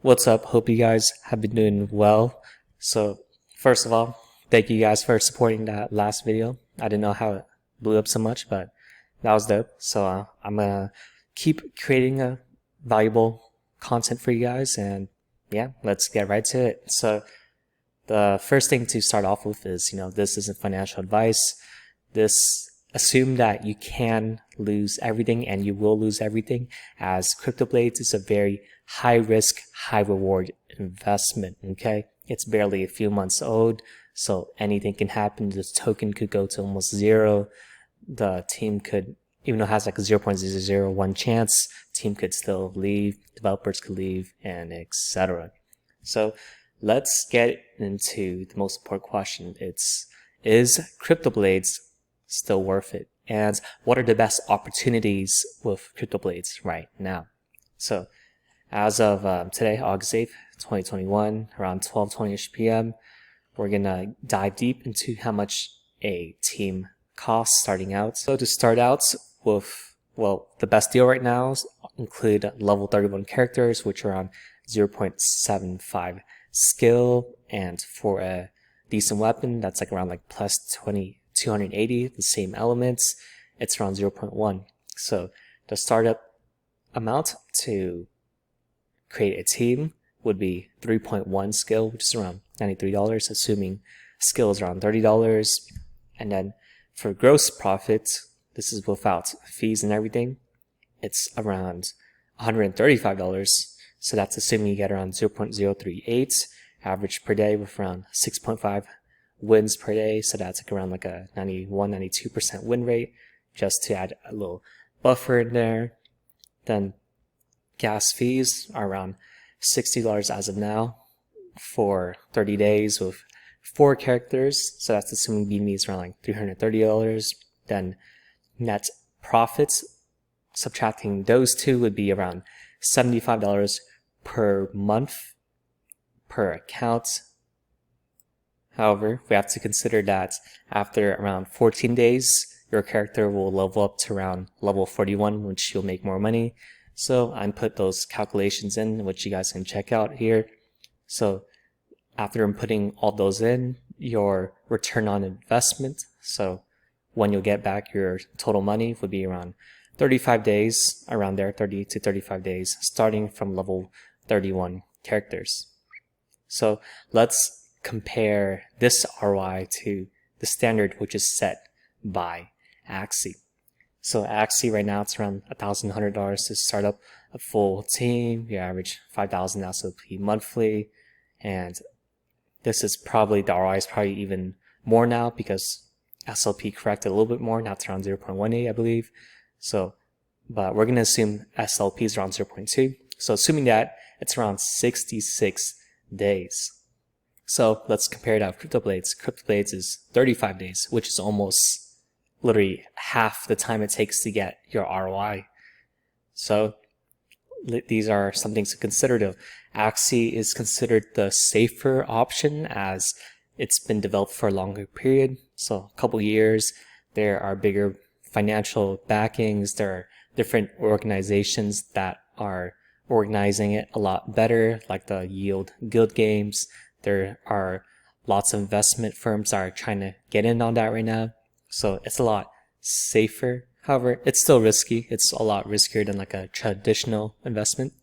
What's up? Hope you guys have been doing well. So first of all, thank you guys for supporting that last video. I didn't know how it blew up so much, but that was dope. So I'm gonna keep creating a valuable content for you guys, and yeah, let's get right to it. So the first thing to start off with is, this isn't financial advice. This assume that you can lose everything, and you will lose everything, as CryptoBlades is a very high risk, high reward investment. Okay, it's barely a few months old, so anything can happen. This token could go to almost zero. The team could, even though it has like a 0.001 chance, team could still leave, developers could leave, and etc. So let's get into the most important question. Is CryptoBlades still worth it? And what are the best opportunities with CryptoBlades right now? So as of today, August 8th, 2021, around 12:20ish p.m., we're gonna dive deep into how much a team costs starting out. So to start out with, well, the best deal right now include level 31 characters, which are around 0.75 skill, and for a decent weapon that's like around like plus 280, the same elements, it's around 0.1. So the startup amount to create a team would be 3.1 skill, which is around $93, assuming skill is around $30. And then for gross profit, this is without fees and everything, it's around $135. So that's assuming you get around 0.038 average per day with around 6.5 wins per day. So that's like around like a 92% win rate, just to add a little buffer in there. Then gas fees are around $60 as of now for 30 days with 4 characters. So that's assuming BNB is around like $330. Then net profits, subtracting those two, would be around $75 per month per account. However, we have to consider that after around 14 days, your character will level up to around level 41, which you'll make more money. So I put those calculations in, which you guys can check out here. So after inputting all those in, your return on investment, so when you'll get back your total money, would be around 35 days, around there, 30 to 35 days, starting from level 31 characters. So let's compare this ROI to the standard, which is set by Axie. So Axie right now, it's around $1,100 to start up a full team. You average 5,000 SOP monthly, and this is probably, the ROI is probably even more now because SLP corrected a little bit more. Now it's around 0.18, I believe. So, but we're going to assume SLP is around 0.2. So assuming that, it's around 66 days. So let's compare that with CryptoBlades. CryptoBlades is 35 days, which is almost literally half the time it takes to get your ROI. So these are some things to consider though. Axie is considered the safer option as it's been developed for a longer period. So a couple years, there are bigger financial backings, there are different organizations that are organizing it a lot better, like the Yield Guild games. There are lots of investment firms that are trying to get in on that right now. So it's a lot safer. However, it's still risky. It's a lot riskier than like a traditional investment.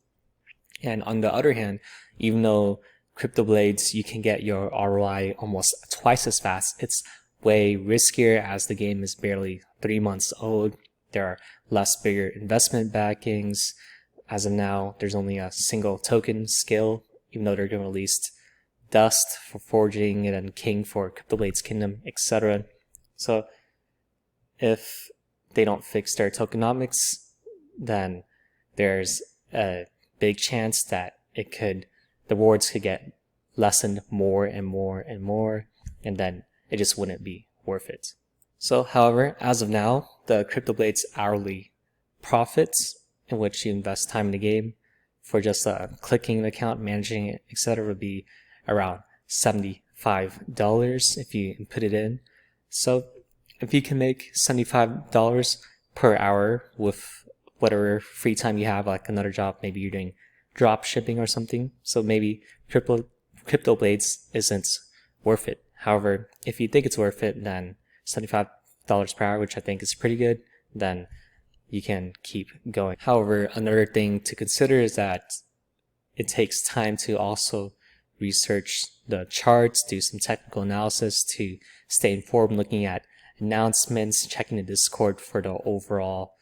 And on the other hand, even though CryptoBlades, you can get your ROI almost twice as fast, it's way riskier as the game is barely 3 months old. There are less bigger investment backings. As of now, there's only a single token skill, even though they're going to release Dust for forging and then King for CryptoBlades Kingdom, etc. So if they don't fix their tokenomics, then there's a big chance that the rewards could get lessened more and more and more, and then it just wouldn't be worth it. So, however, as of now, the CryptoBlades hourly profits, in which you invest time in the game for just clicking the account, managing it, etc., would be around $75 if you input it in. So if you can make $75 per hour with whatever free time you have, like another job, maybe you're doing drop shipping or something. So maybe CryptoBlades isn't worth it. However, if you think it's worth it, then $75 per hour, which I think is pretty good, then you can keep going. However, another thing to consider is that it takes time to also research the charts, do some technical analysis to stay informed, looking at announcements, checking the Discord for the overall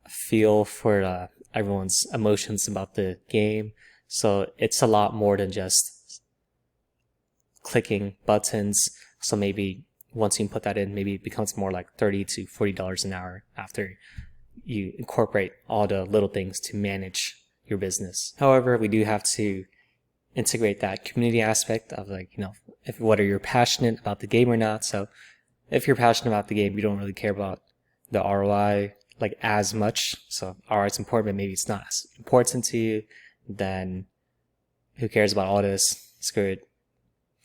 feel for everyone's emotions about the game. So it's a lot more than just clicking buttons. So maybe once you put that in, maybe it becomes more like $30 to $40 an hour after you incorporate all the little things to manage your business. However, we do have to integrate that community aspect of, like, if whether you're passionate about the game or not. So if you're passionate about the game, you don't really care about the ROI like as much. So ROI is important, but maybe it's not as important to you. Then who cares about all this? Screw it.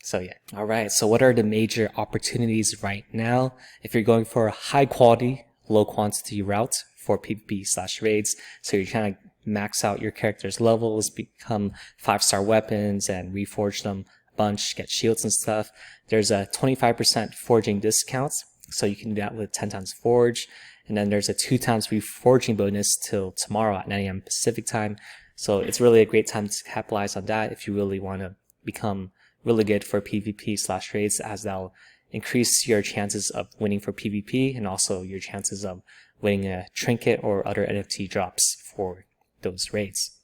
So yeah. All right. So what are the major opportunities right now? If you're going for a high quality, low quantity route for PvP/raids, so you're trying to max out your character's levels, become 5-star weapons and reforge them a bunch, get shields and stuff, there's a 25% forging discount. So you can do that with 10 times forge. And then there's a 2 times reforging bonus till tomorrow at 9 a.m. Pacific time. So it's really a great time to capitalize on that if you really want to become really good for PvP/raids, as that'll increase your chances of winning for PvP and also your chances of winning a trinket or other NFT drops for those raids.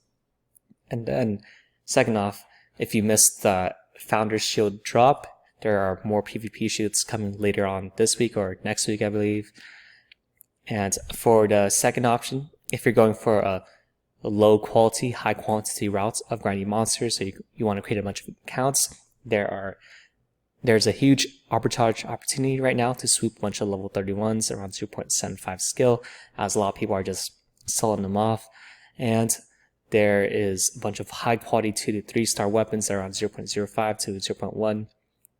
And then second off, if you missed the Founder's Shield drop, there are more PvP shoots coming later on this week or next week, I believe. And for the second option, if you're going for a low quality, high quantity route of grinding monsters, so you want to create a bunch of accounts, there's a huge arbitrage opportunity right now to swoop a bunch of level 31s around 0.75 skill, as a lot of people are just selling them off. And there is a bunch of high quality 2 to 3 star weapons around 0.05 to 0.1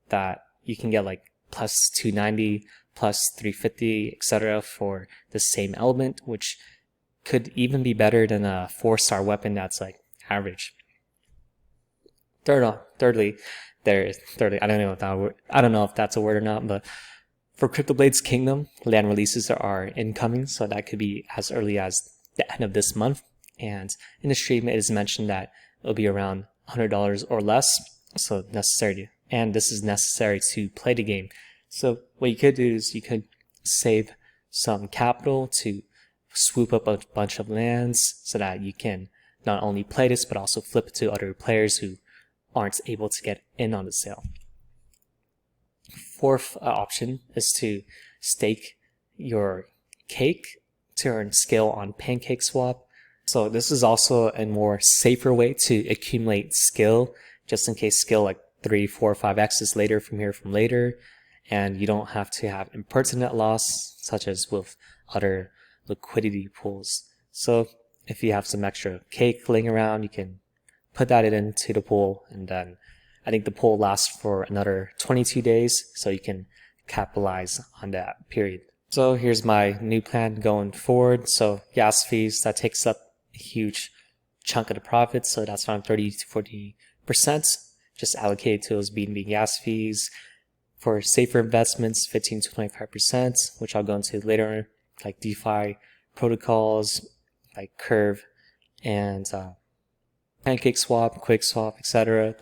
that you can get like plus 290, plus 350, etc. for the same element, which could even be better than a 4-star weapon that's like average. Thirdly, I don't know if that's a word or not, but for CryptoBlades Kingdom, land releases are incoming, so that could be as early as the end of this month. And in the stream, it is mentioned that it'll be around $100 or less. So this is necessary to play the game. So what you could do is you could save some capital to swoop up a bunch of lands so that you can not only play this, but also flip it to other players who aren't able to get in on the sale. Fourth option is to stake your cake to earn skill on PancakeSwap. So this is also a more safer way to accumulate skill, just in case skill like 3, 4, 5x's later from later, and you don't have to have impertinent loss, such as with other liquidity pools. So if you have some extra cake laying around, you can put that into the pool, and then I think the pool lasts for another 22 days, so you can capitalize on that period. So here's my new plan going forward. So gas fees, that takes up a huge chunk of the profits, so that's around 30 to 40%, just allocated to those BNB gas fees. For safer investments, 15 to 25%, which I'll go into later, like DeFi protocols, like Curve and PancakeSwap, QuickSwap, etc.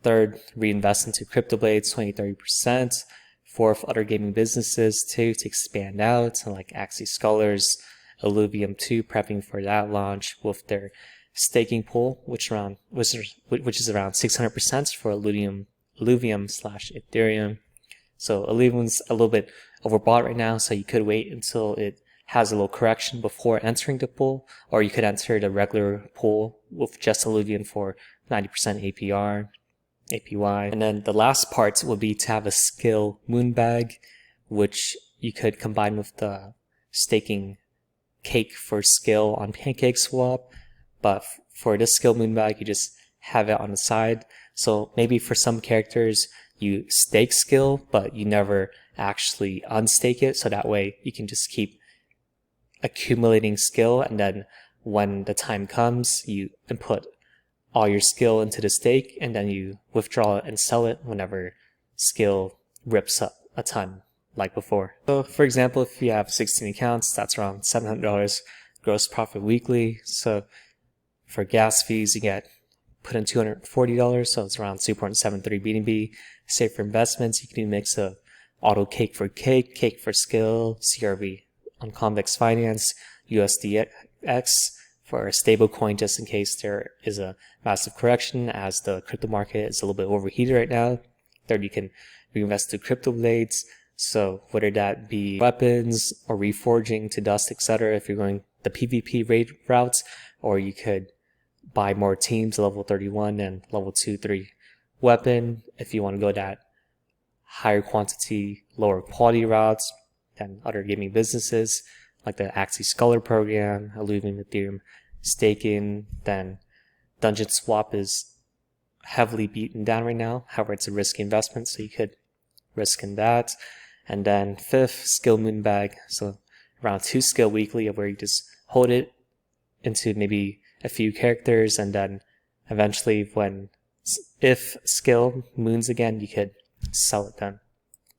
Third, reinvest into CryptoBlades, 20-30%. Fourth, other gaming businesses too, to expand out, like Axie Scholars, Illuvium 2, prepping for that launch with their staking pool, which is around 600% for Illuvium/Ethereum. So Illuvium's a little bit overbought right now, so you could wait until it has a little correction before entering the pool, or you could enter the regular pool with just Illuvium for 90% APY. And then the last part would be to have a skill moonbag, which you could combine with the staking cake for skill on PancakeSwap. But for this skill moonbag, you just have it on the side. So maybe for some characters, you stake skill, but you never actually unstake it. So that way you can just keep accumulating skill, and then when the time comes, you input all your skill into the stake, and then you withdraw it and sell it whenever skill rips up a ton like before. So for example, if you have 16 accounts, that's around $700 gross profit weekly. So for gas fees, you get put in $240, so it's around 2.73 BNB. Say for investments, you can do a mix of auto cake for cake, cake for skill, CRV on convex finance, USDX for a stable coin just in case there is a massive correction as the crypto market is a little bit overheated right now. Third, you can reinvest to CryptoBlades. So whether that be weapons or reforging to dust, etc. if you're going the PvP raid routes, or you could buy more teams, level 31 and level 2-3 weapon if you want to go that higher quantity, lower quality routes than other gaming businesses like the Axie Scholar program, Illuvium Ethereum staking. Then Dungeon Swap is heavily beaten down right now. However, it's a risky investment, so you could risk in that. And then fifth, skill moonbag. So around 2 skill weekly, where you just hold it into maybe a few characters, and then eventually if skill moons again, you could sell it then.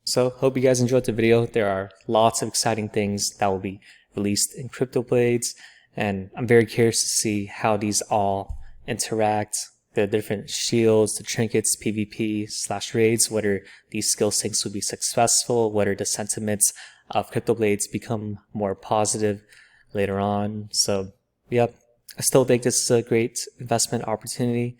So hope you guys enjoyed the video. There are lots of exciting things that will be released in CryptoBlades, and I'm very curious to see how these all interact, the different shields, the trinkets, PvP/raids, whether these skill sinks will be successful, whether the sentiments of CryptoBlades become more positive later on. So yep, I still think this is a great investment opportunity.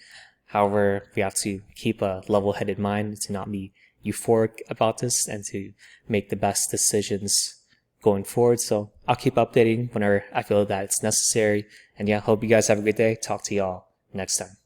However, we have to keep a level-headed mind to not be euphoric about this and to make the best decisions going forward. So I'll keep updating whenever I feel that it's necessary. And yeah, hope you guys have a good day. Talk to y'all next time.